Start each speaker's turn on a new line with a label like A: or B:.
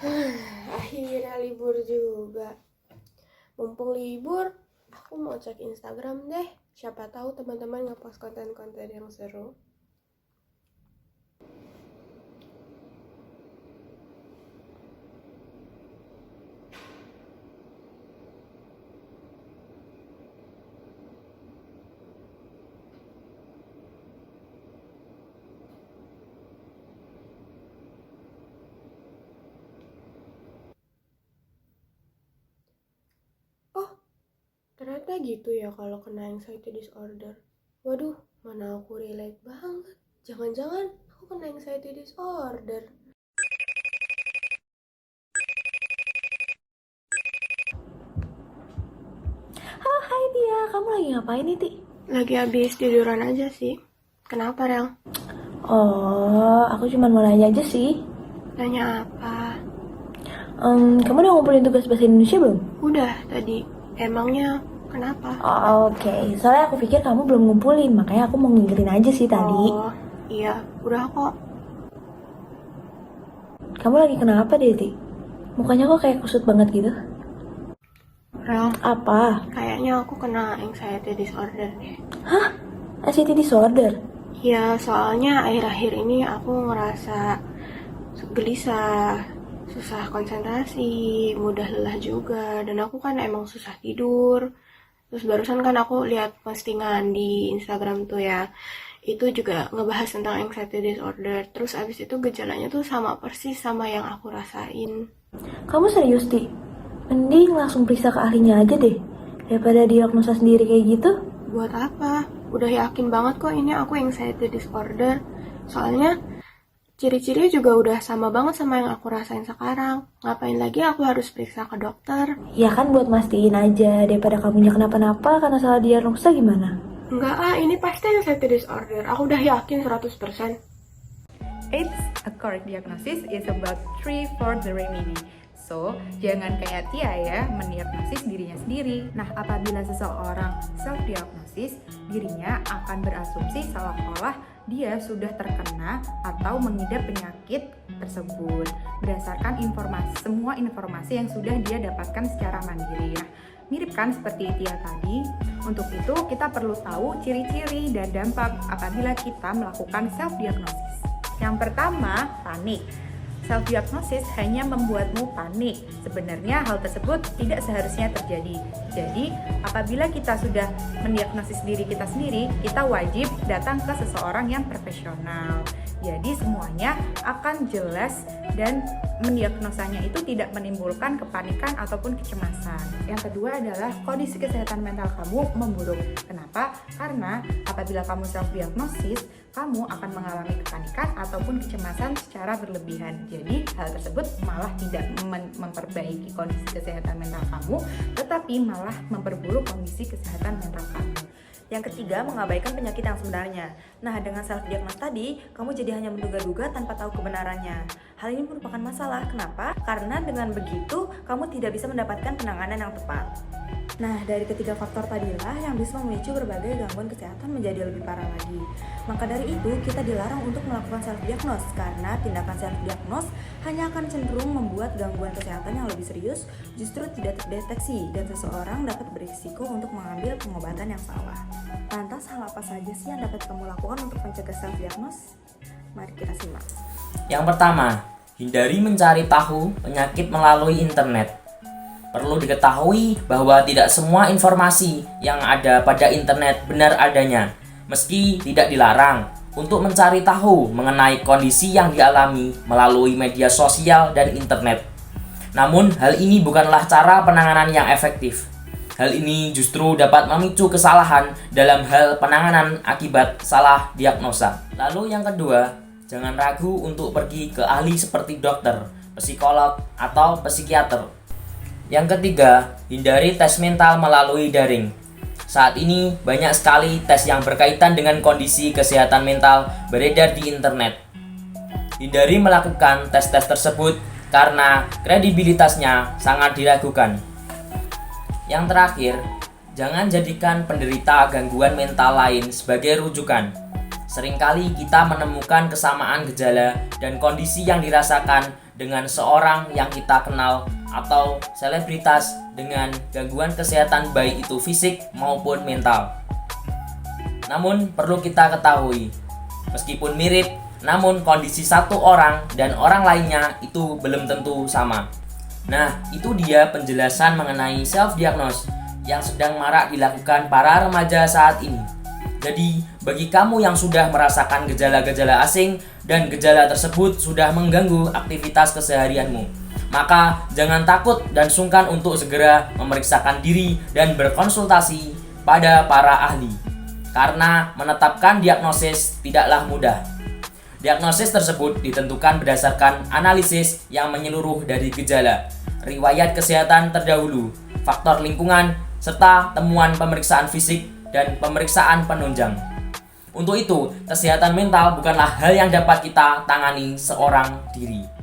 A: Akhirnya libur juga. Mumpung libur, aku mau cek Instagram deh. Siapa tahu teman-teman ngepost konten-konten yang seru. Oh, ternyata gitu ya kalau kena anxiety disorder. Waduh, mana aku relate banget. Jangan-jangan aku kena anxiety disorder.
B: Halo, hai Tia, kamu lagi ngapain nih, Ti?
A: Lagi habis tiduran aja sih. Kenapa, Rel?
B: Oh, aku cuma mau nanya aja sih.
A: Tanya apa?
B: Kamu udah ngumpulin tugas bahasa Indonesia belum?
A: Udah tadi. Emangnya kenapa?
B: Oke, soalnya aku pikir kamu belum ngumpulin, makanya aku mau ngingetin aja sih tadi.
A: Oh, iya. Udah kok.
B: Kamu lagi kenapa deh, Ti? Mukanya kok kayak kusut banget gitu?
A: Rel,
B: Apa?
A: kayaknya aku kena anxiety disorder deh.
B: Hah? Anxiety disorder?
A: Ya, soalnya akhir-akhir ini aku ngerasa gelisah, susah konsentrasi, mudah lelah juga, dan aku kan emang susah tidur. Terus barusan kan aku lihat postingan di Instagram tuh ya, itu juga ngebahas tentang anxiety disorder. Terus abis itu gejalanya tuh sama persis sama yang aku rasain.
B: Kamu serius, Ti? Mending langsung periksa ke ahlinya aja deh, daripada diagnosa sendiri kayak gitu.
A: Buat apa? Udah yakin banget kok ini aku anxiety disorder. Soalnya ciri-cirinya juga udah sama banget sama yang aku rasain sekarang. Ngapain lagi aku harus periksa ke dokter?
B: Ya kan buat mastiin aja, daripada kamunya kenapa-napa karena salah diagnosa gimana?
A: Enggak ini pasti anxiety disorder. Aku udah yakin 100%.
C: Eits, a correct diagnosis is about 3 for the remedy. So, jangan kayak Tia ya, mendiagnosis dirinya sendiri. Nah, apabila seseorang self-diagnosis, dirinya akan berasumsi seolah-olah dia sudah terkena atau mengidap penyakit tersebut berdasarkan semua informasi yang sudah dia dapatkan secara mandiri. Nah, mirip kan seperti Tia tadi. Untuk itu, kita perlu tahu ciri-ciri dan dampak apabila kita melakukan self-diagnosis. Yang pertama, panik. Self-diagnosis hanya membuatmu panik. Sebenarnya hal tersebut tidak seharusnya terjadi. Jadi, apabila kita sudah mendiagnosis diri kita sendiri, kita wajib datang ke seseorang yang profesional. Jadi, semuanya akan jelas dan mendiagnosanya itu tidak menimbulkan kepanikan ataupun kecemasan. Yang kedua adalah kondisi kesehatan mental kamu memburuk. Kenapa? Karena apabila kamu self-diagnosis, kamu akan mengalami kepanikan ataupun kecemasan secara berlebihan. Jadi hal tersebut malah tidak memperbaiki kondisi kesehatan mental kamu, tetapi malah memperburuk kondisi kesehatan mental kamu.
D: Yang ketiga, mengabaikan penyakit yang sebenarnya. Nah, dengan self-diagnosis tadi, kamu jadi hanya menduga-duga tanpa tahu kebenarannya. Hal ini merupakan masalah. Kenapa? Karena dengan begitu, kamu tidak bisa mendapatkan penanganan yang tepat. Nah, dari ketiga faktor tadilah yang bisa memicu berbagai gangguan kesehatan menjadi lebih parah lagi. Maka dari itu, kita dilarang untuk melakukan self-diagnosis karena tindakan self-diagnosis hanya akan cenderung membuat gangguan kesehatan yang lebih serius justru tidak terdeteksi dan seseorang dapat berisiko untuk mengambil pengobatan yang salah. Lantas, hal apa saja sih yang dapat kamu lakukan untuk mencegah self-diagnosis? Mari kita simak.
E: Yang pertama, hindari mencari tahu penyakit melalui internet. Perlu diketahui bahwa tidak semua informasi yang ada pada internet benar adanya, meski tidak dilarang untuk mencari tahu mengenai kondisi yang dialami melalui media sosial dan internet. Namun, hal ini bukanlah cara penanganan yang efektif. Hal ini justru dapat memicu kesalahan dalam hal penanganan akibat salah diagnosa. Lalu yang kedua, jangan ragu untuk pergi ke ahli seperti dokter, psikolog, atau psikiater. Yang ketiga, hindari tes mental melalui daring. Saat ini banyak sekali tes yang berkaitan dengan kondisi kesehatan mental beredar di internet. Hindari melakukan tes-tes tersebut karena kredibilitasnya sangat diragukan. Yang terakhir, jangan jadikan penderita gangguan mental lain sebagai rujukan. Seringkali kita menemukan kesamaan gejala dan kondisi yang dirasakan dengan seorang yang kita kenal atau selebritas dengan gangguan kesehatan baik itu fisik maupun mental. Namun perlu kita ketahui, meskipun mirip, namun kondisi satu orang dan orang lainnya itu belum tentu sama. Nah, itu dia penjelasan mengenai self-diagnose yang sedang marak dilakukan para remaja saat ini. Jadi, bagi kamu yang sudah merasakan gejala-gejala asing dan gejala tersebut sudah mengganggu aktivitas keseharianmu, maka jangan takut dan sungkan untuk segera memeriksakan diri dan berkonsultasi pada para ahli. Karena menetapkan diagnosis tidaklah mudah. Diagnosis tersebut ditentukan berdasarkan analisis yang menyeluruh dari gejala, riwayat kesehatan terdahulu, faktor lingkungan, serta temuan pemeriksaan fisik dan pemeriksaan penunjang. Untuk itu, kesehatan mental bukanlah hal yang dapat kita tangani seorang diri.